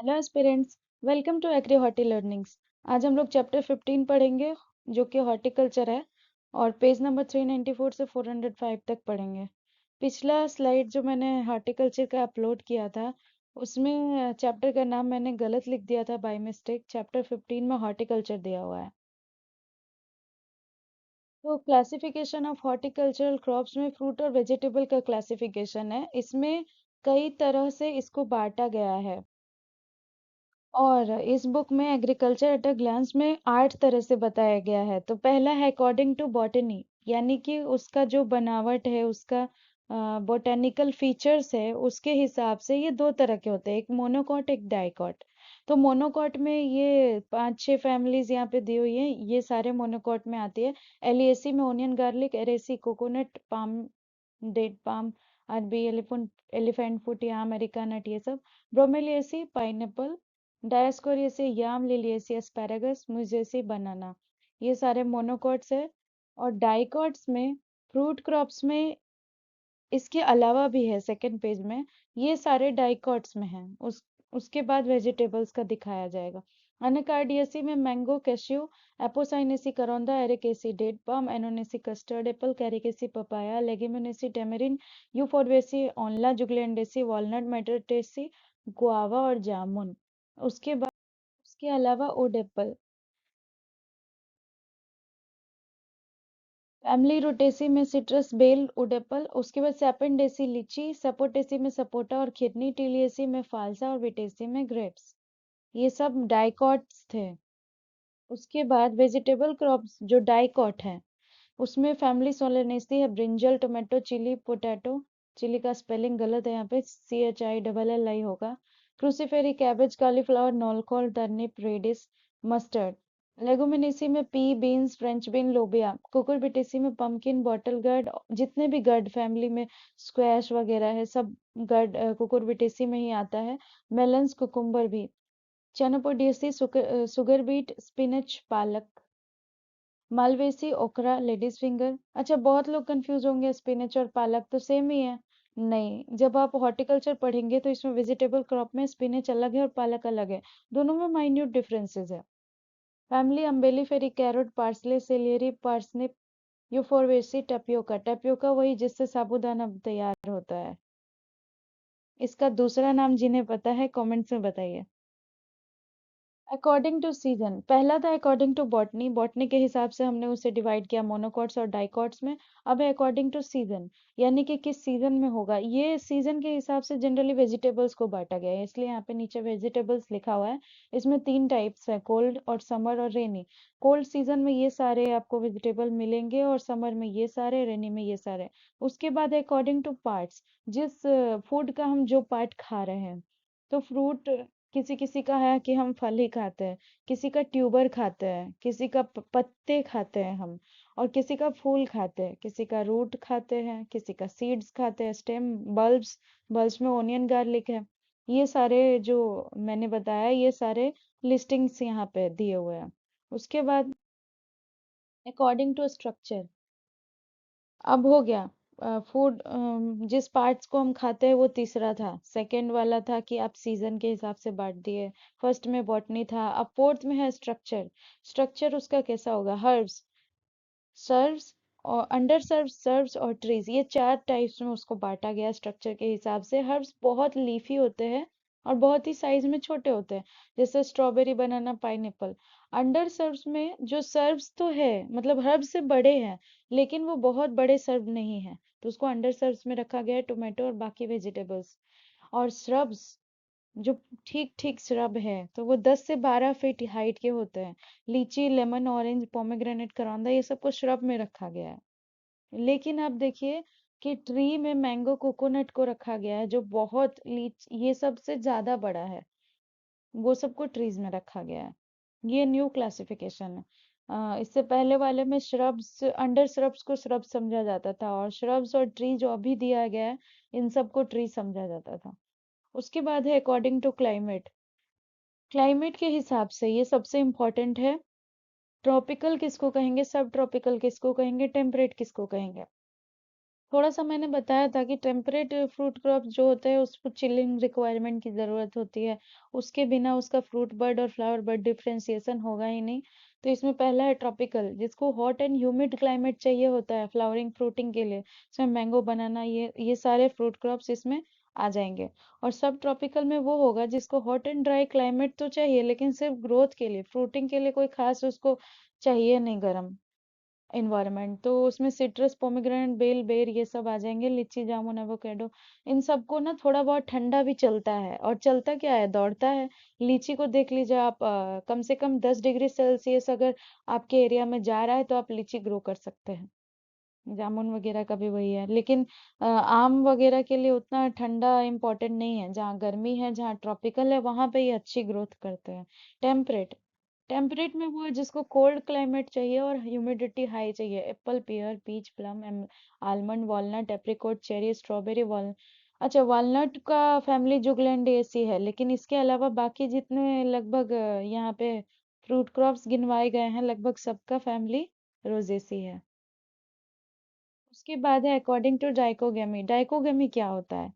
Hello aspirants. Welcome to agri horti learnings. आज हम लोग चैप्टर 15 पढ़ेंगे जो कि हॉर्टिकल्चर है और पेज नंबर 394 से 405 तक पढ़ेंगे। पिछला स्लाइड जो मैंने हॉर्टिकल्चर का अपलोड किया था उसमें चैप्टर का नाम मैंने गलत लिख दिया था बाय मिस्टेक। चैप्टर 15 में हॉर्टिकल्चर दिया हुआ है। तो क्लासिफिकेशन ऑफ हॉर्टिकल्चरल क्रॉप्स में फ्रूट और वेजिटेबल का क्लासिफिकेशन है। इसमें कई तरह से इसको बांटा गया है और इस बुक में एग्रीकल्चर एट अ ग्लांस में 8 तरह से बताया गया है। तो पहला है अकॉर्डिंग टू बॉटनी, यानी कि उसका जो बनावट है, उसका बोटेनिकल फीचर्स है, उसके हिसाब से ये दो तरह के होते हैं, एक मोनोकॉट एक डाइकॉट। तो मोनोकॉट में ये 5-6 फैमिलीज यहाँ पे दी हुई है, ये सारे मोनोकॉट में आती है। एलिएसी में onion garlic, Arecaceae coconut, palm, date palm, अरबी, एलिफेंट फुट, या अमेरिका नट, ये सब। Bromeliaceae pineapple, Dioscoreaceae yam, Liliaceae asparagus, Musaceae banana, ये सारे मोनोकॉट्स है। और डाइकॉट्स में फ्रूट क्रॉप्स में इसके अलावा भी है, सेकंड पेज में ये सारे डाइकॉट्स में हैं। उसके बाद वेजिटेबल्स का दिखाया जाएगा। अनाकार्डियसी में मैंगो, कैश्यू, एपोसाइनेसी करौंदा, Arecaceae date palm, Annonaceae custard apple, Caricaceae papaya, Leguminaceae tamarind, Euphorbiaceae ऑनला, जुगलेंडेसी वॉलनट, मेडरटेसी गुआवा और जामुन। उसके बाद उसके अलावा ओड एप्पल, फैमिली रोटेसी में सिट्रस, बेल, वुड एप्पल। उसके बाद सैपिन लीची, सपोटेसी में सपोटा और खिरनी, टिलियसी में फालसा और विटेसी में ग्रेप्स। ये सब डाइकॉट्स थे। उसके बाद वेजिटेबल क्रॉप्स जो डाइकॉट है उसमें फैमिली सोलेनेसी है, brinjal, tomato, chilli, potato. Chilli का स्पेलिंग गलत है, यहाँ पे CHILLI होगा। Cruciferae, cabbage, cauliflower, knolkhol, turnip, radish, mustard. Leguminaceae में पी, बीन्स, फ्रेंच बीन, लोबिया। कुकुरबिटेसी में पम्पकिन, बॉटल गर्ड, जितने भी गर्ड फैमिली में स्क्वैश वगैरह है सब गर्ड कुकुरबिटेसी में ही आता है। मेलन्स, कुकुम्बर भी। चनोपोडियसी सुगर बीट, स्पिनच, पालक। मालवेसी, ओकरा, लेडीज फिंगर। अच्छा, बहुत लोग कंफ्यूज होंगे, स्पिनच और पालक तो सेम ही है। नहीं, जब आप हॉर्टिकल्चर पढ़ेंगे तो इसमें वेजिटेबल क्रॉप में स्पिनच अलग है और पालक अलग है। दोनों में माइन्यूट डिफरेंसेस है। Family Umbelliferae, carrot, parsley, celery, parsnip, Euphorbiaceae, tapioca. Tapioca वही जिससे साबूदाना तैयार होता है। इसका दूसरा नाम जिन्हें पता है कमेंट्स में बताइए। अकॉर्डिंग टू सीजन, पहला था अकॉर्डिंग टू बॉटनी। बॉटनी के हिसाब से हमने उसे डिवाइड किया मोनोकॉट्स और डाइकॉट्स में। अब है अकॉर्डिंग टू सीजन, यानी कि किस सीजन में होगा। ये सीजन के हिसाब से जनरली वेजिटेबल्स को बांटा गया है, इसलिए यहाँ पे नीचे वेजिटेबल्स लिखा हुआ है। इसमें 3 टाइप्स है, कोल्ड और समर और रेनी। कोल्ड सीजन में ये सारे आपको वेजिटेबल मिलेंगे और समर में ये सारे, रेनी में ये सारे। उसके बाद है अकॉर्डिंग टू पार्ट्स, जिस फूड का हम जो पार्ट खा रहे हैं। तो फ्रूट, किसी किसी का है कि हम फल ही खाते हैं, किसी का ट्यूबर खाते हैं, किसी का पत्ते खाते हैं हम, और किसी का फूल खाते हैं, किसी का रूट खाते हैं, किसी का सीड्स खाते हैं, स्टेम, बल्ब्स। बल्ब्स में ओनियन गार्लिक है। ये सारे जो मैंने बताया, ये सारे लिस्टिंग्स यहाँ पे दिए हुए हैं। उसके बाद अकॉर्डिंग टू स्ट्रक्चर, अब हो गया फूड, जिस पार्ट्स को हम खाते हैं वो तीसरा था। सेकंड वाला था कि आप सीजन के हिसाब से बांट दिए। फर्स्ट में बॉटनी था। अब फोर्थ में है स्ट्रक्चर। स्ट्रक्चर उसका कैसा होगा, हर्ब्स, सर्व्स और अंडर सर्व्स, सर्व्स और ट्रीज, ये 4 टाइप्स में उसको बांटा गया स्ट्रक्चर के हिसाब से। हर्ब्स बहुत लीफी होते हैं और बहुत ही साइज में छोटे होते हैं, जैसे स्ट्रॉबेरी, बनाना, पाइनएप्पल। अंडर सर्व्स में जो सर्व्स तो है, मतलब हर्ब से बड़े हैं, लेकिन वो बहुत बड़े सर्व नहीं है, तो उसको अंडर सर्व्स में रखा गया है, टोमेटो और बाकी वेजिटेबल्स। और श्रब्स जो ठीक ठीक श्रब है तो वो 10 से 12 फीट हाइट के होते हैं। लीची, लेमन, ऑरेंज, पोमेग्रेनेट, करौंदा, ये सब को श्रब में रखा गया है। लेकिन आप देखिए कि ट्री में मैंगो, कोकोनट को रखा गया है जो बहुत लीच ये सबसे ज्यादा बड़ा है, वो सबको ट्रीज में रखा गया है। ये न्यू क्लासिफिकेशन है। इससे पहले वाले में श्रब्स, अंडर श्रब्स को श्रब समझा जाता था, और श्रब्स और ट्री जो अभी दिया गया है इन सबको ट्री समझा जाता था। उसके बाद है अकॉर्डिंग टू क्लाइमेट। क्लाइमेट के हिसाब से ये सबसे इम्पोर्टेंट है। ट्रॉपिकल किसको कहेंगे, सब ट्रॉपिकल किसको कहेंगे, टेम्परेट किसको कहेंगे। थोड़ा सा मैंने बताया था कि टेम्परेट फ्रूट क्रॉप जो होते हैं उसको चिलिंग रिक्वायरमेंट की ज़रूरत होती है। उसके बिना उसका फ्रूट बड और फ्लावर बड डिफ्रेंसिएशन होगा ही नहीं। तो इसमें पहला है ट्रॉपिकल, जिसको हॉट एंड ह्यूमिड क्लाइमेट चाहिए होता है फ्लावरिंग फ्रूटिंग के लिए। इसमें मैंगो बनाना, ये सारे फ्रूट क्रॉप्स इसमें आ जाएंगे। और सब ट्रॉपिकल में वो होगा जिसको हॉट एंड ड्राई क्लाइमेट तो चाहिए, लेकिन सिर्फ ग्रोथ के लिए, फ्रूटिंग के लिए कोई खास उसको चाहिए नहीं गर्म इन्वायरमेंट। तो उसमें सिट्रस, पोमेग्रेनेट, बेल, बेर ये सब आ जाएंगे, लीची, जामुन, एवोकेडो। इन सबको ना थोड़ा बहुत ठंडा भी चलता है, और चलता क्या है, दौड़ता है। लीची को देख लीजिए आप, कम से कम 10 डिग्री सेल्सियस अगर आपके एरिया में जा रहा है तो आप लीची ग्रो कर सकते हैं। जामुन वगैरह का भी वही है, लेकिन आम वगैरह के लिए उतना ठंडा इम्पोर्टेंट नहीं है। जहाँ गर्मी है, जहाँ ट्रॉपिकल है, वहां पे ये अच्छी ग्रोथ करते हैं। टेम्परेट, टेम्परेट में वो है जिसको कोल्ड क्लाइमेट चाहिए और ह्यूमिडिटी हाई चाहिए। Apple, pear, peach, plum, almond, walnut, apricot, cherry, strawberry, वॉल अच्छा, वॉलनट का फैमिली जुगलैंडिएसी है, लेकिन इसके अलावा बाकी जितने लगभग यहाँ पे फ्रूट क्रॉप्स गिनवाए गए हैं, लगभग सबका फैमिली रोजेसी है। उसके बाद है अकॉर्डिंग टू डाइकोगेमी। डाइकोगेमी क्या होता है?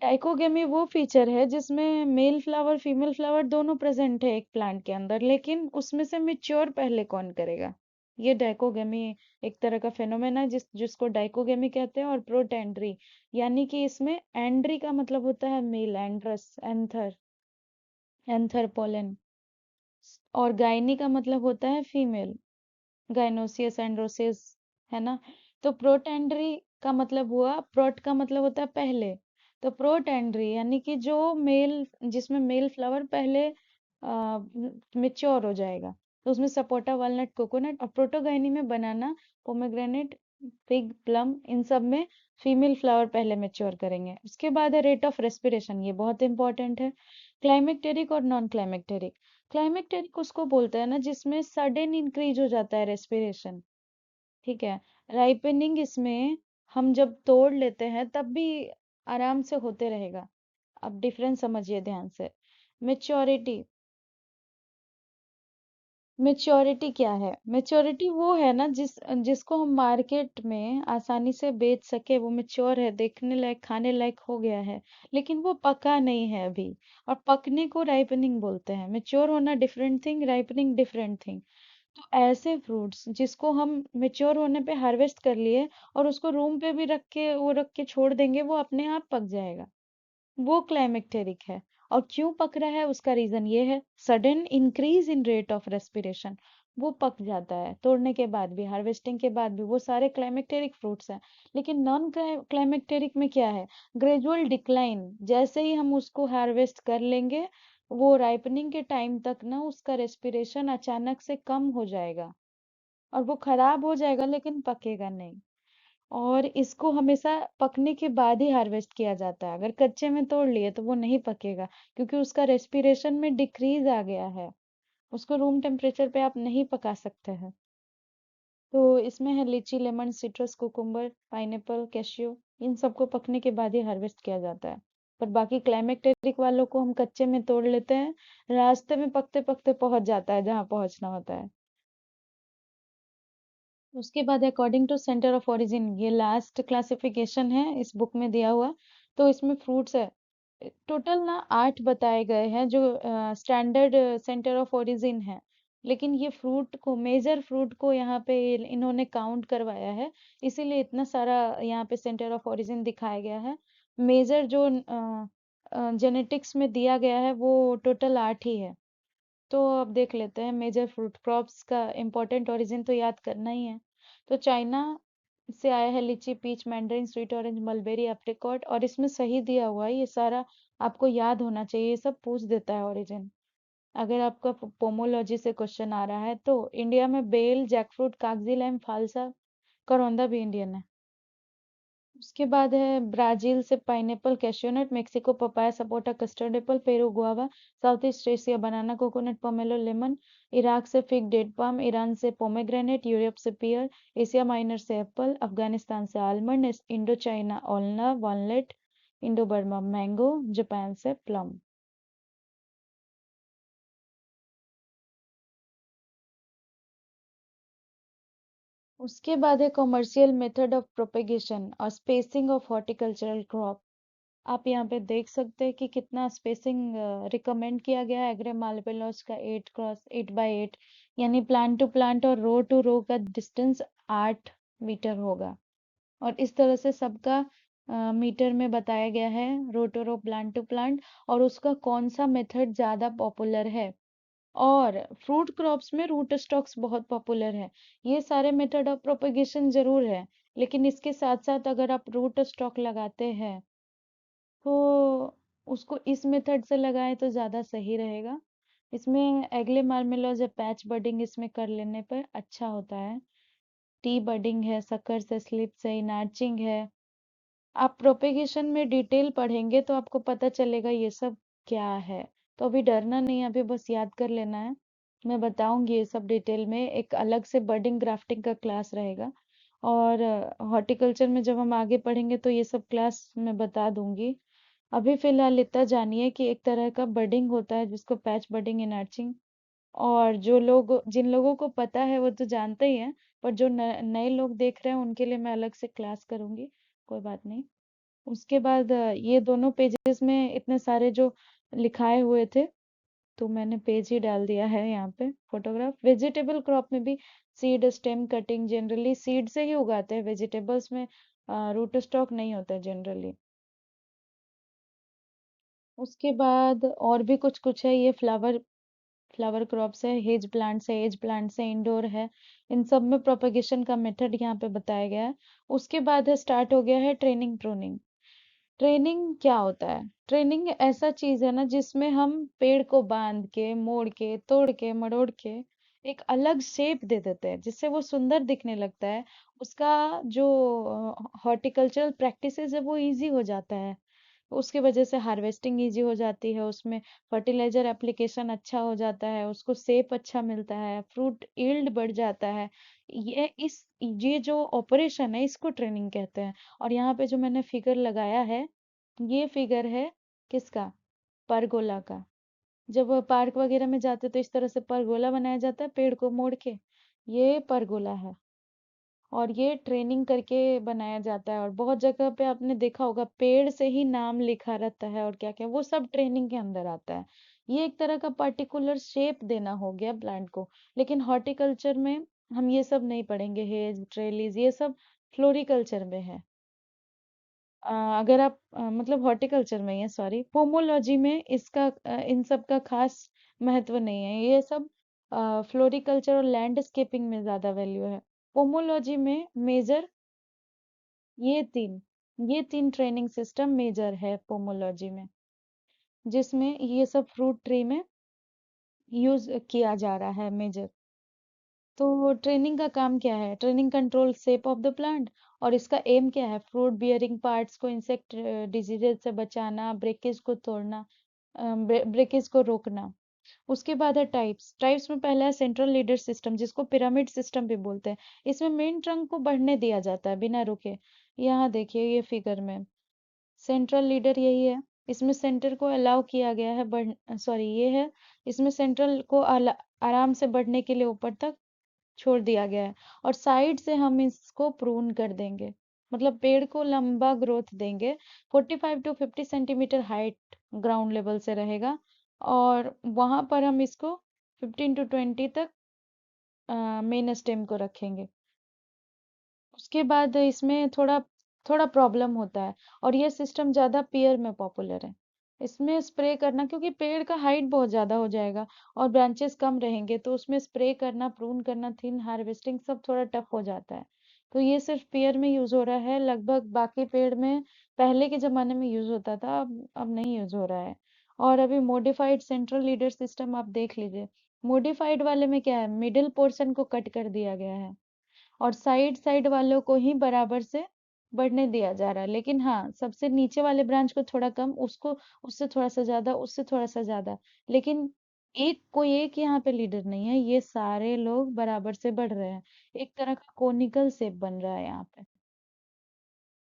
डाइकोगेमी वो फीचर है जिसमें मेल फ्लावर फीमेल फ्लावर दोनों प्रेजेंट है एक प्लांट के अंदर, लेकिन उसमें से मेच्योर पहले कौन करेगा? ये डाइकोगेमी एक तरह का फेनोमेना है जिसको डाइकोगेमी कहते हैं। और प्रोटेंड्री, यानी कि इसमें एंड्री का मतलब होता है मेल, एंड्रस, एंथर, एंथर पोलन। और गाइनी का मतलब होता है फीमेल, गाइनोसियस, एंड्रोसियस, है ना। तो प्रोटेंडरी का मतलब हुआ, प्रोट का मतलब होता है पहले। तो प्रोटेंडरी यानी कि जो मेल, जिसमें मेल फ्लावर पहले मेच्योर हो जाएगा, तो उसमें सपोटा, वालनट, कोकोनट। और प्रोटोगाइनी में बनाना, पोमेग्रेनेट, फिग, प्लम, इन सब में फीमेल फ्लावर पहले मेच्योर करेंगे। उसके बाद है रेट ऑफ रेस्पिरेशन, ये बहुत इंपॉर्टेंट है। क्लाइमेक्टेरिक और नॉन क्लाइमेक्टेरिक। क्लाइमेक्टेरिक उसको बोलते हैं ना जिसमें सडन इंक्रीज हो जाता है रेस्पिरेशन, ठीक है। राइपनिंग इसमें हम जब तोड़ लेते हैं तब भी आराम से होते रहेगा। अब डिफरेंस समझिए ध्यान से। मेच्योरिटी, मेच्योरिटी क्या है? मेच्योरिटी वो है ना जिसको हम मार्केट में आसानी से बेच सके, वो मेच्योर है, देखने लायक, खाने लायक हो गया है, लेकिन वो पका नहीं है अभी। और पकने को राइपनिंग बोलते हैं। मेच्योर होना different thing, ripening different thing. तो ऐसे फ्रूट्स जिसको हम मेच्योर होने पे हार्वेस्ट कर लिए और उसको रूम पे भी रख के छोड़ देंगे, वो अपने आप पक जाएगा, वो क्लाइमेक्टेरिक है। और क्यों पक रहा है उसका रीजन ये है, sudden increase in rate of respiration. वो पक जाता है तोड़ने के बाद भी, हार्वेस्टिंग के बाद भी, वो सारे क्लाइमेक्टेरिक फ्रूट्स हैं। लेकिन नॉन क्लाइमेक्टेरिक में क्या है, ग्रेजुअल डिक्लाइन, जैसे ही हम उसको हार्वेस्ट कर लेंगे, वो राइपनिंग के टाइम तक ना उसका रेस्पिरेशन अचानक से कम हो जाएगा, और वो खराब हो जाएगा लेकिन पकेगा नहीं। और इसको हमेशा पकने के बाद ही हार्वेस्ट किया जाता है। अगर कच्चे में तोड़ लिए तो वो नहीं पकेगा, क्योंकि उसका रेस्पिरेशन में डिक्रीज आ गया है। उसको रूम टेम्परेचर पे आप नहीं पका सकते हैं। तो इसमें है litchi, lemon, citrus, cucumber, pineapple, cashew. इन सबको पकने के बाद ही हार्वेस्ट किया जाता है। पर बाकी क्लाइमेक्टेरिक वालों को हम कच्चे में तोड़ लेते हैं, रास्ते में पकते पकते पहुंच जाता है जहाँ पहुंचना होता है। उसके बाद according to centre of origin, ये लास्ट क्लासिफिकेशन है इस बुक में दिया हुआ। तो इसमें फ्रूट्स है, टोटल ना 8 बताए गए हैं जो स्टैंडर्ड सेंटर ऑफ ओरिजिन है। लेकिन ये फ्रूट को, मेजर फ्रूट को यहाँ पे इन्होंने काउंट करवाया है, इसीलिए इतना सारा यहाँ पे सेंटर ऑफ ओरिजिन दिखाया गया है। मेजर जो जेनेटिक्स में दिया गया है वो टोटल 8 ही है। तो अब देख लेते हैं मेजर फ्रूट क्रॉप्स का इम्पोर्टेंट ओरिजिन तो याद करना ही है। तो चाइना से आया है lychee, peach, mandarin, sweet orange, mulberry, apricot. और इसमें सही दिया हुआ है ये सारा, आपको याद होना चाहिए, ये सब पूछ देता है ओरिजिन। अगर आपका पोमोलॉजी से क्वेश्चन आ रहा है तो इंडिया में बेल, जैकफ्रूट, कागजी लाइम, फालसा, करौंदा भी इंडियन है। उसके बाद है ब्राजील से pineapple, cashew nut, Mexico papaya, sapota, custard apple, Peru guava, south east Asia banana, coconut, pomelo, lemon, Iraq से फिग, डेट पाम, ईरान से पोमेग्रेनेट, यूरोप से पियर, एशिया माइनर से एप्पल, अफगानिस्तान से आलमंड, इंडो चाइना ओलना, walnut, Indo Burma mango, Japan से plum. उसके बाद है कॉमर्शियल मेथड ऑफ प्रोपेगेशन और स्पेसिंग ऑफ हॉर्टिकल्चरल क्रॉप। आप यहाँ पे देख सकते हैं कि कितना स्पेसिंग रिकमेंड किया गया है एग्रे मार्बेलस का 8x8 यानी प्लांट टू प्लांट और रो टू रो का डिस्टेंस 8 मीटर होगा। और इस तरह से सबका मीटर में बताया गया है, row to row, plant to plant, और उसका कौन सा मेथड ज्यादा पॉपुलर है। और फ्रूट क्रॉप्स में रूट स्टॉक्स बहुत पॉपुलर है। ये सारे मेथड ऑफ प्रोपेगेशन जरूर है, लेकिन इसके साथ साथ अगर आप रूट स्टॉक लगाते हैं तो उसको इस मेथड से लगाएं तो ज्यादा सही रहेगा। इसमें एगले मार्मेलोज या पैच बडिंग इसमें कर लेने पर अच्छा होता है। टी बडिंग है, सकर से, स्लिप से, इनार्चिंग है। आप प्रोपेगेशन में डिटेल पढ़ेंगे तो आपको पता चलेगा ये सब क्या है। तो अभी डरना नहीं है, अभी बस याद कर लेना है। मैं बताऊंगी ये सब डिटेल में, एक अलग से बर्डिंग ग्राफ्टिंग का क्लास रहेगा। और हॉर्टिकल्चर में जब हम आगे पढ़ेंगे तो ये सब क्लास मैं बता दूंगी। अभी फिलहाल इतना जानिए कि एक तरह का बडिंग होता है जिसको पैच बडिंग, इनर्चिंग। और जो लोग, जिन लोगों को पता है वो तो जानते ही हैं, पर जो नए लोग देख रहे हैं उनके लिए मैं अलग से क्लास करूंगी। कोई बात नहीं। उसके बाद ये दोनों पेजेस में इतने सारे जो लिखाए हुए थे, तो मैंने पेज ही डाल दिया है यहाँ पे फोटोग्राफ। वेजिटेबल क्रॉप में भी seed, stem cutting, generally seed से ही उगाते हैं वेजिटेबल्स में। रूट स्टॉक नहीं होता है जनरली। उसके बाद और भी कुछ कुछ है, ये फ्लावर फ्लावर क्रॉप्स है, हेज प्लांट्स है, एज प्लांट्स है, इंडोर है। इन सब में प्रोपेगेशन का मेथड यहाँ पे बताया गया है। उसके बाद है, स्टार्ट हो गया है ट्रेनिंग प्रूनिंग। ट्रेनिंग क्या होता है? ट्रेनिंग ऐसा चीज है ना जिसमें हम पेड़ को बांध के, मोड़ के, तोड़ के, मरोड़ के एक अलग शेप दे देते हैं जिससे वो सुंदर दिखने लगता है। उसका जो हॉर्टिकल्चरल प्रैक्टिसेस है वो इजी हो जाता है। उसकी वजह से हार्वेस्टिंग इजी हो जाती है, उसमें फर्टिलाइजर एप्लीकेशन अच्छा हो जाता है, उसको सेप अच्छा मिलता है, फ्रूट यील्ड बढ़ जाता है। ये जो ऑपरेशन है इसको ट्रेनिंग कहते हैं। और यहाँ पे जो मैंने फिगर लगाया है, ये फिगर है किसका? परगोला का। जब पार्क वगैरह में जाते तो इस तरह से परगोला बनाया जाता है पेड़ को मोड़ के। ये परगोला है। और ये ट्रेनिंग करके बनाया जाता है। और बहुत जगह पे आपने देखा होगा पेड़ से ही नाम लिखा रहता है और क्या क्या, वो सब ट्रेनिंग के अंदर आता है। ये एक तरह का पर्टिकुलर शेप देना हो गया प्लांट को। लेकिन हॉर्टिकल्चर में हम ये सब नहीं पढ़ेंगे, हेज, ट्रेलिस, ये सब फ्लोरिकल्चर में है। अगर आप मतलब हॉर्टिकल्चर में ही है, सॉरी, पोमोलॉजी में इसका इन सब का खास महत्व नहीं है। ये सब फ्लोरिकल्चर और लैंडस्केपिंग में ज्यादा वैल्यू है। पोमोलॉजी में मेजर ये तीन ट्रेनिंग सिस्टम मेजर है पोमोलॉजी में, जिसमें ये सब फ्रूट ट्री में यूज किया जा रहा है मेजर। तो ट्रेनिंग का काम क्या है? Training control shape of the plant. और इसका एम क्या है? फ्रूट बियरिंग पार्ट्स को इंसेक्ट डिजीजेज से बचाना, ब्रेकेज को तोड़ना, ब्रेकेज को रोकना। उसके बाद है टाइप्स। टाइप्स में पहला है सेंट्रल लीडर सिस्टम, जिसको पिरामिड सिस्टम भी बोलते हैं। इसमें मेन ट्रंक को बढ़ने दिया जाता है बिना रुके। यहाँ देखिए ये फिगर में सेंट्रल लीडर यही है। इसमें सेंटर को अलाउ किया गया है बढ़, सॉरी ये है, इसमें सेंट्रल को आराम से बढ़ने के लिए ऊपर तक छोड़ दिया गया है। और साइड से हम इसको प्रून कर देंगे, मतलब पेड़ को लंबा ग्रोथ देंगे। 45 to 50 centimetre height ground level से रहेगा। और वहां पर हम इसको 15 to 20 तक मेन स्टेम को रखेंगे। उसके बाद इसमें थोड़ा थोड़ा प्रॉब्लम होता है। और ये सिस्टम ज्यादा पेयर में पॉपुलर है। इसमें स्प्रे करना, क्योंकि पेड़ का हाइट बहुत ज्यादा हो जाएगा और ब्रांचेस कम रहेंगे, तो उसमें स्प्रे करना, प्रून करना, थिन हार्वेस्टिंग सब थोड़ा टफ हो जाता है। तो ये सिर्फ पेयर में यूज हो रहा है लगभग। बाकी पेड़ में पहले के जमाने में यूज होता था, अब नहीं यूज हो रहा है। और अभी मॉडिफाइड सेंट्रल लीडर सिस्टम आप देख लीजिए। मॉडिफाइड वाले में क्या है? मिडिल पोर्शन को कट कर दिया गया है और साइड साइड वालों को ही बराबर से बढ़ने दिया जा रहा है। लेकिन हाँ, सबसे नीचे वाले ब्रांच को थोड़ा कम, उसको उससे थोड़ा सा ज्यादा, उससे थोड़ा सा ज्यादा। लेकिन कोई एक यहाँ पे लीडर नहीं है, ये सारे लोग बराबर से बढ़ रहे हैं। एक तरह का कोनिकल शेप बन रहा है यहाँ पे।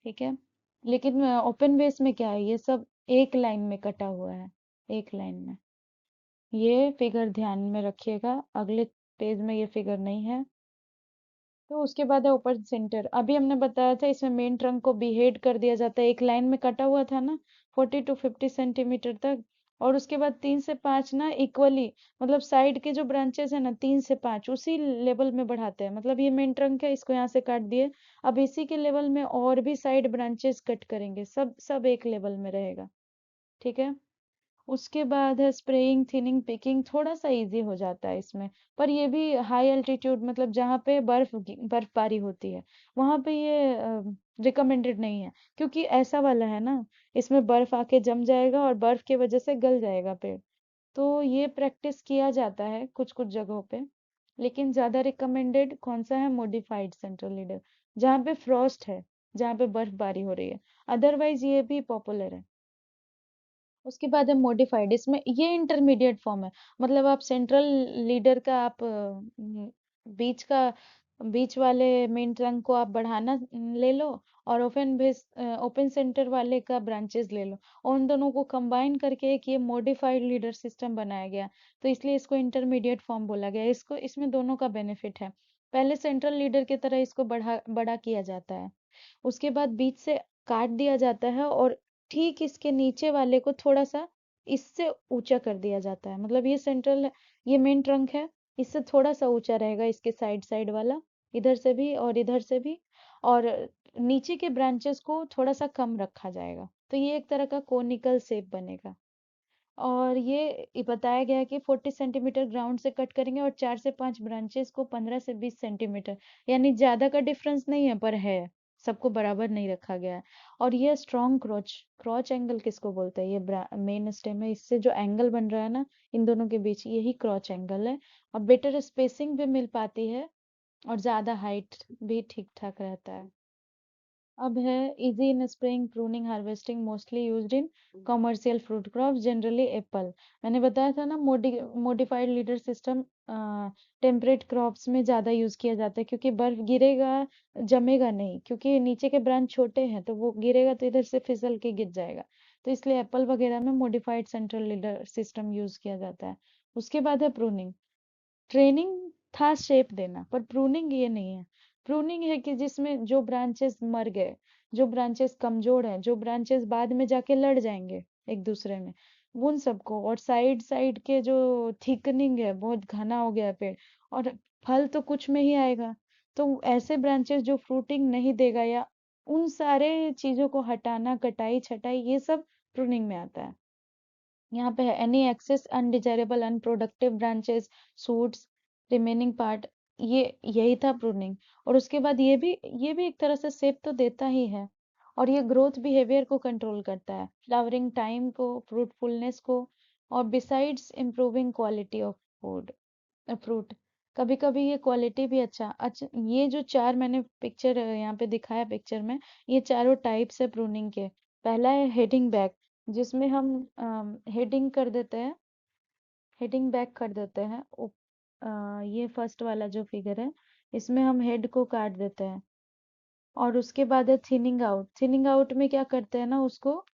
ठीक है। लेकिन ओपन बेस में क्या है? ये सब एक लाइन में कटा हुआ है, एक लाइन में। ये फिगर ध्यान में रखिएगा, अगले पेज में ये फिगर नहीं है। तो उसके बाद है ओपन सेंटर। अभी हमने बताया था इसमें मेन ट्रंक को बीहेड कर दिया जाता है, एक लाइन में कटा हुआ था ना 40 to 50 सेंटीमीटर तक। और उसके बाद 3 से 5 ना इक्वली, मतलब साइड के जो ब्रांचेस है ना 3 से 5 उसी लेवल में बढ़ाते हैं। मतलब ये मेन ट्रंक है, इसको यहाँ से काट दिए, अब इसी के लेवल में और भी साइड ब्रांचेस कट करेंगे, सब सब एक लेवल में रहेगा। ठीक है। उसके बाद है स्प्रेइंग, थिनिंग, पिकिंग, थोड़ा सा इजी हो जाता है इसमें। पर ये भी हाई एल्टीट्यूड, मतलब जहाँ पे बर्फबारी होती है वहां पे ये रिकमेंडेड नहीं है, क्योंकि ऐसा वाला है ना, इसमें बर्फ आके जम जाएगा और बर्फ की वजह से गल जाएगा पेड़। तो ये प्रैक्टिस किया जाता है कुछ कुछ जगहों पे, लेकिन ज्यादा रिकमेंडेड कौन सा है, मॉडिफाइड सेंट्रल लीडर, जहाँ पे फ्रॉस्ट है, जहाँ पे बर्फबारी हो रही है। अदरवाइज ये भी पॉपुलर है। उसके बाद है मॉडिफाइड, इसमें ये इंटरमीडिएट फॉर्म है। मतलब आप सेंट्रल लीडर का आप बीच का, बीच वाले मेन ट्रंक को आप बढ़ाना ले लो, और ओपन सेंटर वाले का ब्रांचेस ले लो, और उन दोनों को कंबाइन करके एक ये मॉडिफाइड लीडर सिस्टम बनाया गया। तो इसलिए इसको इंटरमीडिएट फॉर्म बोला गया। इसको, इसमें दोनों का बेनिफिट है। पहले सेंट्रल लीडर की तरह इसको बड़ा किया जाता है, उसके बाद बीच से काट दिया जाता है, और ठीक इसके नीचे वाले को थोड़ा सा इससे ऊंचा कर दिया जाता है। मतलब ये सेंट्रल, ये मेन ट्रंक है, इससे थोड़ा सा ऊंचा रहेगा इसके साइड साइड वाला, इधर से भी और इधर से भी। और नीचे के ब्रांचेस को थोड़ा सा कम रखा जाएगा, तो ये एक तरह का कोनिकल शेप बनेगा। और ये बताया गया है कि 40 सेंटीमीटर ग्राउंड से कट करेंगे, और 4 से 5 ब्रांचेस को 15 से 20 सेंटीमीटर, यानी ज्यादा का डिफरेंस नहीं है, पर है, सबको बराबर नहीं रखा गया है। और ये स्ट्रॉन्ग क्रॉच, क्रॉच एंगल किसको बोलते हैं, ये मेन स्टेम है, इससे जो एंगल बन रहा है ना इन दोनों के बीच, यही क्रॉच एंगल है। और बेटर स्पेसिंग भी मिल पाती है, और ज्यादा हाइट भी ठीक ठाक रहता है। अब है easy in spraying, pruning, harvesting, mostly used in commercial fruit crops, generally Apple. मैंने बताया था ना, modified leader system temperate crops में ज़्यादा यूज़ किया जाता है, क्योंकि बर्फ गिरेगा, जमेगा नहीं, क्योंकि नीचे के ब्रांच छोटे हैं, तो वो गिरेगा तो इधर से फिसल के गिर जाएगा। तो इसलिए एप्पल वगैरह में modified central leader system use किया जाता है। उसके बाद है प्रूनिंग। ट्रेनिंग था शेप देना, पर प्रूनिंग ये नहीं है। प्रूनिंग है कि जिसमें जो ब्रांचेस मर गए, जो ब्रांचेस कमजोर हैं, जो ब्रांचेस बाद में जाके लड़ जाएंगे एक दूसरे में, उन सबको, और साइड साइड के जो थिकनिंग है, बहुत घना हो गया है पेड़, और फल तो कुछ में ही आएगा, तो ऐसे ब्रांचेस जो फ्रूटिंग नहीं देगा, या उन सारे चीजों को हटाना, कटाई छटाई, ये सब प्रूनिंग में आता है। यहाँ पे है any excess undesirable unproductive branches, shoots, remaining part, ये यही था प्रूनिंग। और उसके बाद ये भी एक तरह से शेप तो देता ही है, और ये ग्रोथ बिहेवियर को कंट्रोल करता है, फ्लावरिंग टाइम को, फ्रूटफुलनेस को, और besides improving quality of food, fruit, कभी कभी ये क्वालिटी भी अच्छा। ये जो चार मैंने पिक्चर यहाँ पे दिखाया पिक्चर में, ये चारों टाइप्स है प्रूनिंग के। पहला है हेडिंग बैक, जिसमें हम हेडिंग कर देते हैं, हेडिंग बैक कर देते हैं। ये फर्स्ट वाला जो फिगर है, इसमें हम हेड को काट देते हैं। और उसके बाद है थिनिंग आउट। थिनिंग आउट में क्या करते हैं ना, उसको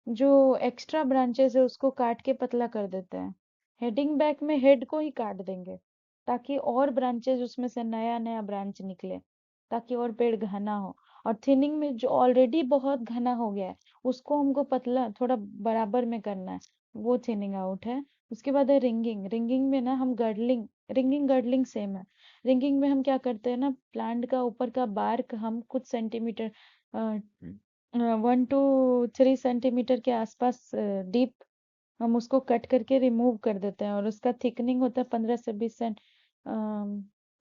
जो एक्स्ट्रा ब्रांचेस है उसको काट के पतला कर देते हैं। हेडिंग बैक में हेड को ही काट देंगे, ताकि और ब्रांचेस उसमें से नया नया ब्रांच निकले, ताकि और पेड़ घना हो। और थिनिंग में जो ऑलरेडी बहुत घना हो गया है, उसको हमको पतला थोड़ा बराबर में करना है, वो थिनिंग आउट है। उसके बाद है रिंगिंग। रिंगिंग में ना हम गर्डलिंग, रिंगिंग गर्डलिंग सेम है। रिंगिंग में हम क्या करते हैं ना, प्लांट का ऊपर का बार्क हम कुछ सेंटीमीटर, 1 to 3 सेंटीमीटर के आसपास डीप, हम उसको कट करके रिमूव कर देते हैं, और उसका थिकनिंग होता है 15 से 20 सेंट,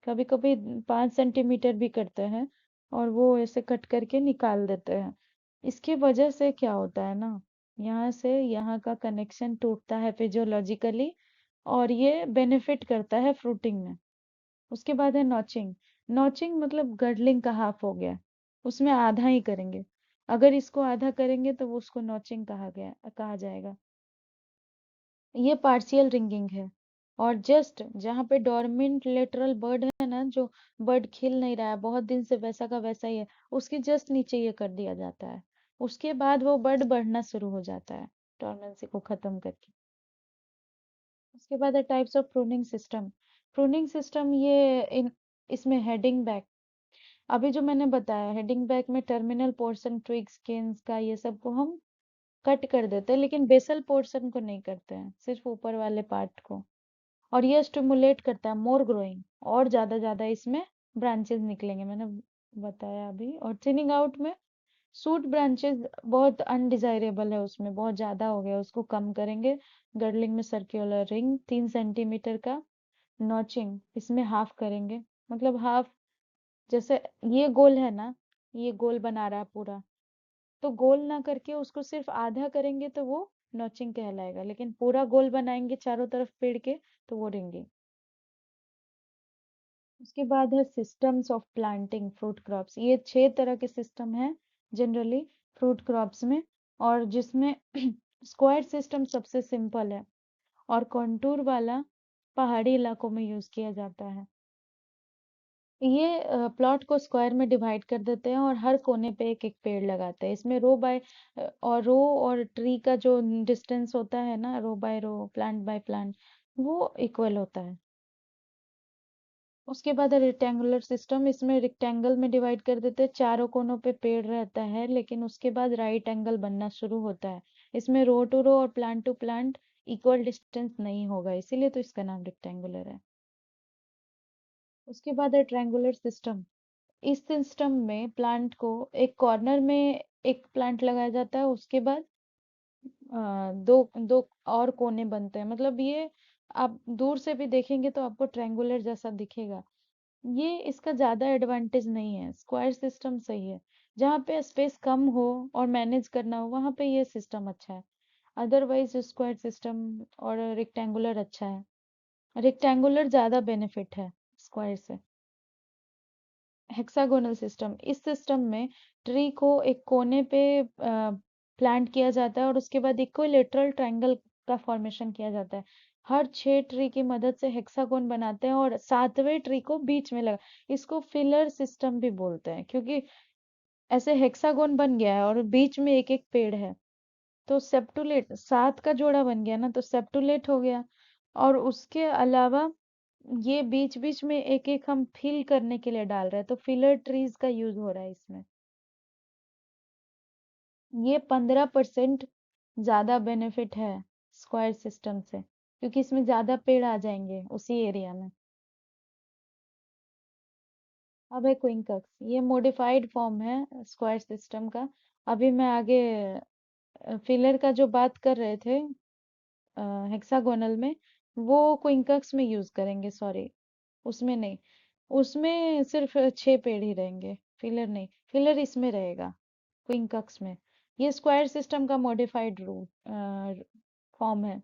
कभी कभी 5 सेंटीमीटर भी करते हैं, और वो ऐसे कट करके निकाल देते हैं। इसकी वजह से क्या होता है ना, यहाँ से यहाँ का कनेक्शन टूटता है फिजियोलॉजिकली, और ये बेनिफिट करता है फ्रूटिंग में। उसके बाद है नॉचिंग। नॉचिंग मतलब गर्डलिंग का हाफ हो गया, उसमें आधा ही करेंगे। अगर इसको आधा करेंगे तो वो उसको नॉचिंग कहा जाएगा। ये पार्शियल रिंगिंग है। और जस्ट जहाँ पे डोरमेंट लेटरल बर्ड है ना, जो बर्ड खिल नहीं रहा है बहुत दिन से, वैसा का वैसा ही है, उसके जस्ट नीचे ये कर दिया जाता है। उसके बाद वो बर्ड बढ़ना शुरू हो जाता है, डोरमेंसी को खत्म करके। उसके बाद है types of pruning system. Pruning system ये इसमें हेडिंग बैक, अभी जो मैंने बताया हेडिंग बैक में टर्मिनल पोर्शन ट्विग स्किन्स का ये सब को हम कट कर देते हैं, लेकिन बेसल पोर्शन को नहीं करते हैं, सिर्फ ऊपर वाले पार्ट को। और ये स्टिमुलेट करता है मोर ग्रोइंग, और ज्यादा ज्यादा इसमें ब्रांचेस निकलेंगे, मैंने बताया अभी। और थिनिंग आउट में सूट ब्रांचेस बहुत अनडिजायरेबल है, उसमें बहुत ज्यादा हो गया, उसको कम करेंगे। गर्लिंग में सर्कुलर रिंग 3 सेंटीमीटर का, नॉचिंग इसमें हाफ करेंगे, मतलब हाफ, जैसे ये गोल है ना, ये गोल बना रहा है पूरा, तो गोल ना करके उसको सिर्फ आधा करेंगे तो वो नॉचिंग कहलाएगा, लेकिन पूरा गोल बनाएंगे चारों तरफ पेड़ के तो वो रिंगिंग। उसके बाद है systems of planting fruit crops, ये 6 तरह के सिस्टम है जनरली फ्रूट क्रॉप्स में, और जिसमें स्क्वायर सिस्टम सबसे सिंपल है, और कॉन्टूर वाला पहाड़ी इलाकों में यूज किया जाता है। ये प्लॉट को स्क्वायर में डिवाइड कर देते हैं और हर कोने पे एक एक पेड़ लगाते हैं, इसमें रो बाय और रो और ट्री का जो डिस्टेंस होता है ना, row by row, plant by plant, वो इक्वल होता है। उसके बाद है रेक्टेंगुलर सिस्टम, इसमें रेक्टेंगल में डिवाइड कर देते हैं, चारों कोनों पे पेड़ रहता है, लेकिन उसके बाद राइट एंगल बनना शुरू होता है। इसमें रो टू रो और plant to plant equal distance नहीं होगा, इसीलिए तो इसका नाम रेक्टेंगुलर है। उसके बाद है ट्रायंगुलर सिस्टम, इस सिस्टम में प्लांट को एक कॉर्नर में एक प्लांट लगाया जाता है, उसके बाद दो दो और कोने बनते हैं, मतलब ये आप दूर से भी देखेंगे तो आपको ट्रायंगुलर जैसा दिखेगा। ये इसका ज्यादा एडवांटेज नहीं है, स्क्वायर सिस्टम सही है, जहाँ पे स्पेस कम हो और मैनेज करना हो वहां पे ये सिस्टम अच्छा है। अदरवाइज स्क्वायर सिस्टम और रेक्टेंगुलर अच्छा है, रेक्टेंगुलर ज्यादा बेनिफिट है स्क्वायर से। हेक्सागोनल सिस्टम, इस सिस्टम में ट्री को एक कोने पे प्लांट किया जाता है और उसके बाद इक्विलेटरल ट्रायंगल का फॉर्मेशन किया जाता है। हर 6 ट्री की मदद से हेक्सागोन बनाते हैं और 7वें ट्री को बीच में लगा, इसको फिलर सिस्टम भी बोलते हैं, क्योंकि ऐसे हेक्सागोन बन गया है और बीच में एक एक पेड़ है, तो सेप्टुलेट 7 का जोड़ा बन गया ना, तो सेप्टुलेट हो गया। और उसके अलावा ये बीच बीच में एक एक हम फिल करने के लिए डाल रहे हैं, तो फिलर ट्रीज का यूज हो रहा है इसमें। ये 15% ज्यादा बेनिफिट है स्क्वायर सिस्टम से, क्योंकि इसमें ज्यादा पेड़ आ जाएंगे उसी एरिया में। अब है क्विंकक्स, ये मॉडिफाइड फॉर्म है स्क्वायर सिस्टम का। अभी मैं आगे फिलर का जो बात कर रहे थे हेक्सागोनल में, वो क्विंकक्स में यूज करेंगे, सॉरी उसमें नहीं, उसमें सिर्फ 6 पेड़ ही रहेंगे, फिलर नहीं, फिलर इसमें रहेगा क्विंकक्स में। ये स्क्वायर सिस्टम का मॉडिफाइड रूट फॉर्म है।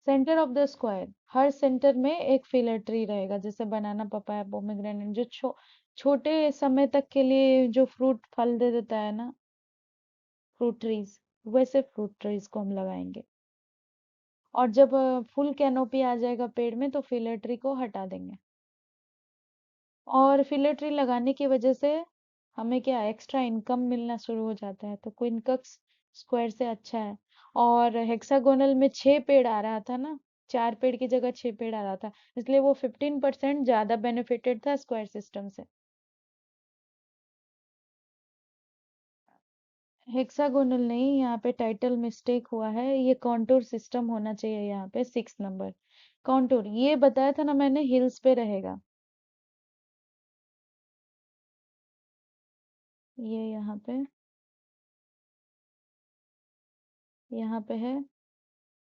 Centre of the square, her centre में एक फिलर ट्री रहेगा, जैसे बनाना, पपाया, पोमेग्रेनेट, जो छोटे समय तक के लिए जो फ्रूट फल दे देता है ना, फ्रूट ट्रीज, वैसे फ्रूट ट्रीज को हम लगाएंगे। और जब फुल कैनोपी आ जाएगा पेड़ में तो फिलर ट्री को हटा देंगे। और फिलर ट्री लगाने की वजह से हमें क्या एक्स्ट्रा इनकम मिलना शुरू हो जाता है, तो क्विनकक्स स्क्वायर से अच्छा है। और हेक्सागोनल में 6 पेड़ आ रहा था ना, 4 पेड़ की जगह 6 पेड़ आ रहा था, इसलिए वो 15% ज्यादा बेनिफिटेड था स्क्वायर सिस्टम से। हेक्सागोनल नहीं, यहाँ पे टाइटल मिस्टेक हुआ है, ये कॉन्टूर सिस्टम होना चाहिए यहाँ पे 6 नंबर। कॉन्टूर ये बताया था ना मैंने, हिल्स पे रहेगा। ये यहाँ पे है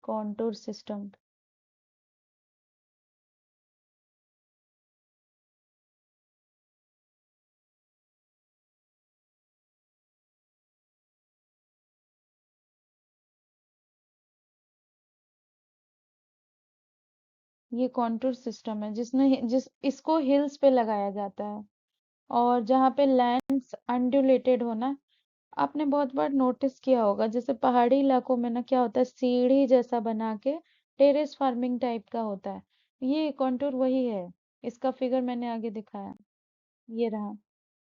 कॉन्टूर सिस्टम। ये कॉन्टूर सिस्टम है जिस इसको हिल्स पे लगाया जाता है, और जहाँ पे लैंड्स अनड्यूलेटेड हो ना, आपने बहुत बार नोटिस किया होगा, जैसे पहाड़ी इलाकों में ना क्या होता है, सीढ़ी जैसा बना के टेरेस फार्मिंग टाइप का होता है, ये कॉन्टूर वही है। इसका फिगर मैंने आगे दिखाया, ये रहा।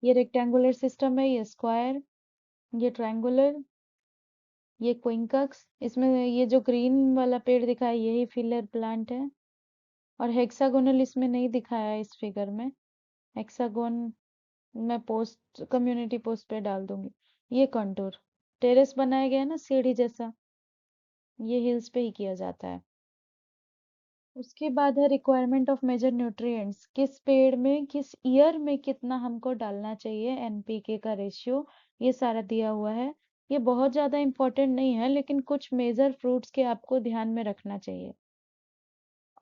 ये रेक्टेंगुलर सिस्टम है, ये स्क्वायर, ये ट्रायंगुलर, ये क्विंकक्स, इसमें ये जो ग्रीन वाला पेड़ दिखा है यही फिलर प्लांट है। और हेक्सागोनल इसमें नहीं दिखाया है इस फिगर में, हेक्सागोन मैं पोस्ट कम्युनिटी पोस्ट पे डाल दूंगी। ये कंटूर टेरेस बनाया गया है ना सीढ़ी जैसा, ये हिल्स पे ही किया जाता है। उसके बाद है रिक्वायरमेंट ऑफ मेजर न्यूट्रिएंट्स, किस पेड़ में किस ईयर में कितना हमको डालना चाहिए, एनपीके का रेशियो, ये सारा दिया हुआ है। ये बहुत ज़्यादा इम्पोर्टेंट नहीं है, लेकिन कुछ मेजर फ्रूट्स के आपको ध्यान में रखना चाहिए।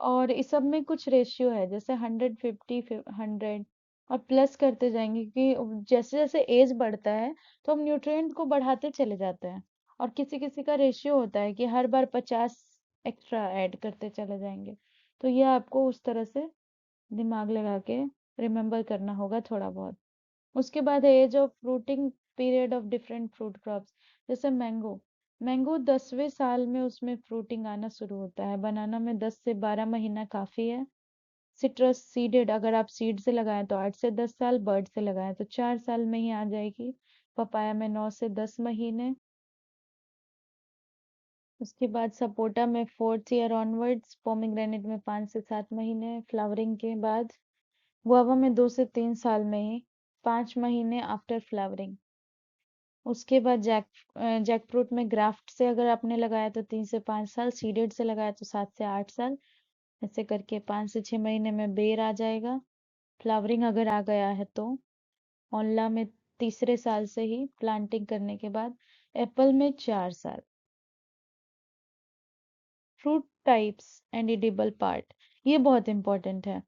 और इस सब में कुछ रेशियो है, जैसे 150 100 और प्लस करते जाएंगे, क्योंकि जैसे जैसे एज बढ़ता है तो हम न्यूट्रिएंट को बढ़ाते चले जाते हैं। और किसी किसी का रेशियो होता है कि हर बार 50 एक्स्ट्रा ऐड करते चले जाएंगे। तो ये आपको उस तरह से दिमाग लगा के रिमेम्बर करना होगा थोड़ा बहुत। उसके बाद है age of fruiting period of different fruit crops. जैसे मैंगो, मैंगो 10वें साल में उसमें फ्रूटिंग आना शुरू होता है। बनाना में 10 से 12 महीना काफी है। सिट्रस सीडेड, अगर आप सीड से लगाएं तो 8 से 10 साल, बर्ड से लगाएं तो 4 साल में ही आ जाएगी। पपाया में 9 से 10 महीने। उसके बाद सपोटा में 4th ईयर ऑनवर्ड्स, पोमीग्रेनेट में 5 से 7 महीने फ्लावरिंग के बाद। गुआवा में 2 से 3 साल में ही, 5 महीने आफ्टर फ्लावरिंग। उसके बाद जैक फ्रूट में ग्राफ्ट से अगर आपने लगाया तो 3 से 5 साल, सीडेड से लगाया तो 7 से 8 साल। ऐसे करके 5 से 6 महीने में बेर आ जाएगा, फ्लावरिंग अगर आ गया है तो। ऑनला में तीसरे साल से ही प्लांटिंग करने के बाद। एप्पल में 4 साल। Fruit types and edible part, ये बहुत इंपॉर्टेंट है।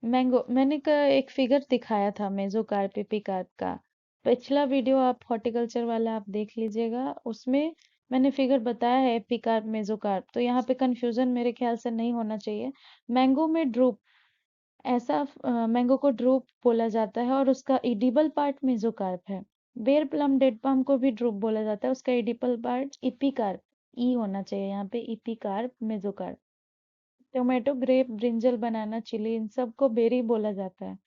मैंगो, मैंने का एक फिगर दिखाया था मेसोकार्प एपिकार्प का। पिछला वीडियो आप हॉर्टिकल्चर वाला आप देख लीजिएगा, उसमें मैंने फिगर बताया है एपिकार्प मेसोकार्प, तो यहाँ पे कंफ्यूजन मेरे ख्याल से नहीं होना चाहिए। मैंगो में ड्रूप, ऐसा मैंगो को ड्रूप बोला जाता है और उसका एडिबल पार्ट मेसोकार्प है। बेर प्लम डेड पाम को भी ड्रूप बोला जाता है, उसका एडिबल पार्ट एपिकार्प, ई होना चाहिए यहाँ पे, epicarp mesocarp. Tomato, grape, brinjal, banana, chilli, इन सबको बेरी बोला जाता है।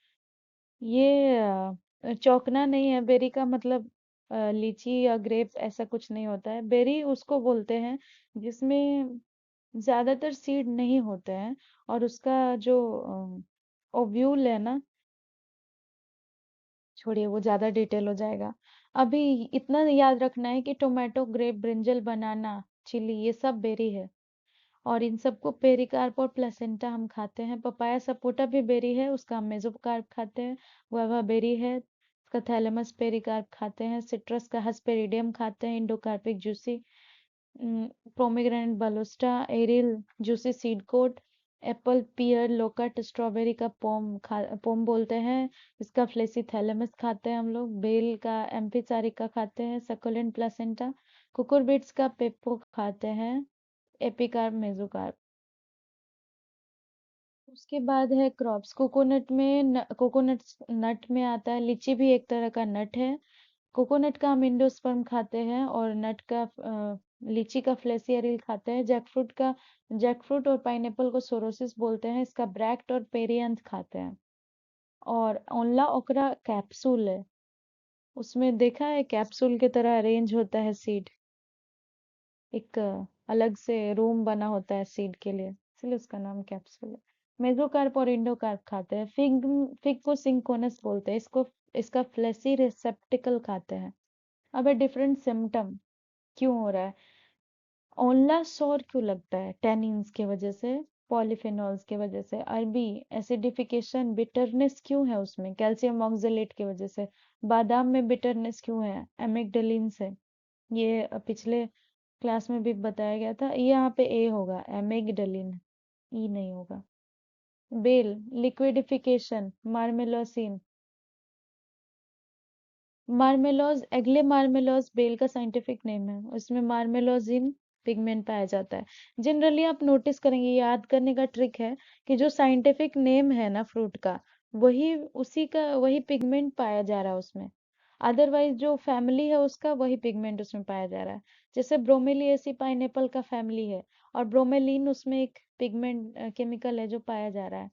ये चौकना नहीं है, बेरी का मतलब लीची या ग्रेप ऐसा कुछ नहीं होता है। बेरी उसको बोलते हैं जिसमें ज्यादातर सीड नहीं होते हैं, और उसका जो ओव्यूल है ना, छोड़िए वो ज्यादा डिटेल हो जाएगा। अभी इतना याद रखना है कि tomato, grape, brinjal, banana, chilli, ये सब बेरी है। और इन सबको पेरिकार्प और प्लेसेंटा हम खाते हैं। पपाया सपोटा भी बेरी है, उसका हम मेसोकार्प खाते हैं। गुआवा बेरी है, उसका थैलेमस पेरिकार्प खाते हैं। सिट्रस का हस्पेरिडियम खाते हैं, endocarpic juicy. Pomegranate balausta, aril juicy seed coat. Apple, pear, loquat, strawberry का पोम बोलते हैं। इसका फ्लेसी थैलेमस खाते हैं हम लोग। बेल का एम्फीसारिका खाते हैं। Succulent placenta. कुकुरबिट्स का पेप्पो खाते हैं। Epicarp, mesocarp. उसके बाद है क्रॉप्स। कोकोनट में कोकोनट नट में आता है। लीची भी एक तरह का नट है। कोकोनट का हम इंडोस्पर्म खाते हैं, और नट का लीची का फ्लेसियरिल खाते हैं। जैकफ्रूट और पाइनएप्पल को सोरोसिस बोलते हैं, इसका ब्रैक्ट और पेरियंथ खाते हैं। और ओनला ओकरा कैप्सूल है, उसमें देखा है कैप्सूल की तरह अरेंज होता है सीड, एक अलग से रूम बना होता है सीड के लिए, इसलिए उसका नाम कैप्सूल है। मेसोकार्प और इंडोकार्प खाते हैं। फिग, फिग को सिंकोनस बोलते हैं, इसको इसका फ्लेसी रिसेप्टिकल खाते हैं। अब है डिफरेंट सिम्टम, क्यों हो रहा है। ओनला सौर क्यों लगता है, टेनिन्स की वजह से, पॉलीफेनॉल्स की वजह से। अरबी, एसिडिफिकेशन, बिटरनेस क्यों है उसमें, कैल्शियम ऑक्जेलेट की वजह से। बादाम में बिटरनेस क्यों है, एमिगडलिन से। ये पिछले क्लास में भी बताया गया था, ये यहाँ पे ए होगा, एमिगडलिन, ई नहीं होगा। बेल, लिक्विडिफिकेशन, मार्मेलोसिन। मार्मेलोज, एग्ले मार्मेलोज बेल का साइंटिफिक नेम है, उसमें मार्मेलोजिन पिगमेंट पाया जाता है। जनरली आप नोटिस करेंगे, याद करने का ट्रिक है कि जो साइंटिफिक नेम है ना फ्रूट का, वही उसी का वही पिगमेंट पाया जा रहा है उसमें। अदरवाइज जो फैमिली है उसका, वही पिगमेंट उसमें पाया जा रहा है। जैसे ब्रोमेलिएसी पाइनएप्पल का फैमिली है, और ब्रोमेलिन उसमें एक पिगमेंट केमिकल है जो पाया जा रहा है।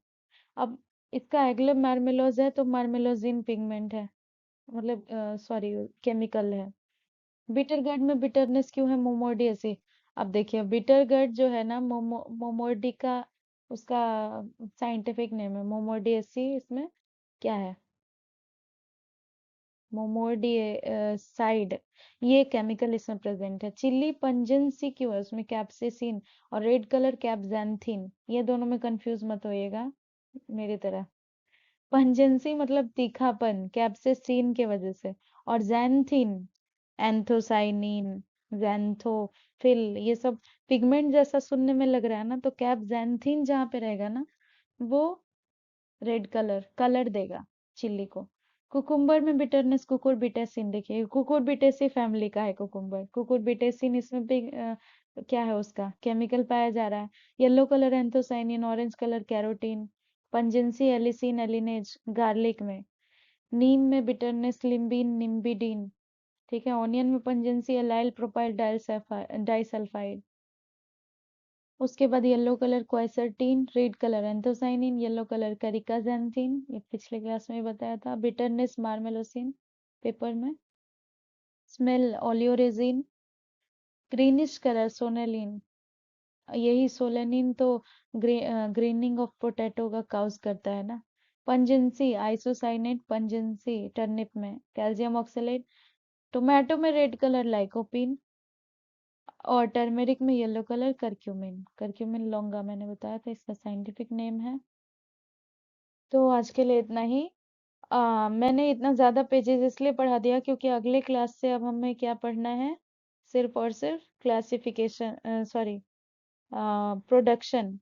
अब इसका एग्ले मार्मेलोज है तो मार्मेलोजिन पिगमेंट है, मतलब सॉरी केमिकल है। बिटर गार्ड में बिटरनेस क्यों है, मोमोर्डियसी। अब देखिए बिटर गार्ड जो है ना, मोमोर्डी का उसका साइंटिफिक नेम है मोमोर्डियसी। इसमें क्या है, मोमोडिसाइड, ये केमिकल इसमें प्रेजेंट है। चिल्ली पंजेंसी क्यों है उसमें, कैप्सेसिन और रेड कलर कैप्जेंथिन, ये दोनों में कंफ्यूज मत होइएगा मेरी तरह। पंजेंसी मतलब तीखापन, कैप्सेसिन के वजह से, और जैंथिन एंथोसाइनिन, जैंथोफिल, ये सब पिगमेंट जैसा सुनने में लग रहा है ना, तो कैप्जेंथिन जहाँ पे रहेगा ना, वो रेड कलर देगा चिल्ली को। कुकुम्बर में बिटरनेस, कुकुरबिटेसिन, देखिए कुकुरबिटेसी फैमिली का है कुकुम्बर, कुकुरबिटेसिन इसमें भी क्या है उसका केमिकल पाया जा रहा है। Yellow colour anthocyanin, orange colour carotene, pungency allicin alliinase garlic में, नीम में बिटरनेस लिम्बिन निम्बिडीन, ठीक है। ऑनियन में पंजेंसी एलाइल प्रोपाइल डाइसल्फाइड। उसके बाद yellow colour quercetin, red colour anthocyanin, yellow colour caricaxanthin, ये पिछले क्लास में ही बताया था। बिटरनेस मार्मेलोसिन पेपर में, smell oleoresin, greenish colour solanine, यही सोलेनिन तो ग्रीनिंग ऑफ पोटैटो का काउज करता है ना। पंजेंसी आइसोसाइनेट पंजेंसी टर्निप में, कैल्शियम ऑक्सलेट, टोमेटो में रेड कलर लाइकोपीन, और टर्मेरिक में yellow colour curcumin, curcumin longa मैंने बताया था इसका साइंटिफिक नेम है। तो आज के लिए इतना ही। मैंने इतना ज्यादा पेजेस इसलिए पढ़ा दिया क्योंकि अगले क्लास से अब हमें क्या पढ़ना है, सिर्फ और सिर्फ क्लासिफिकेशन, सॉरी, प्रोडक्शन,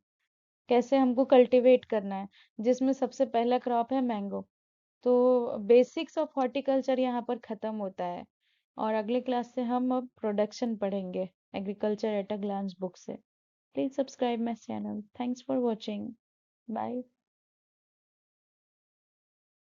कैसे हमको कल्टीवेट करना है, जिसमें सबसे पहला क्रॉप है मैंगो। तो बेसिक्स ऑफ हॉर्टिकल्चर यहाँ पर खत्म होता है, और अगले क्लास से हम अब प्रोडक्शन पढ़ेंगे agriculture at a glance book से। Please subscribe my channel, thanks for watching, bye.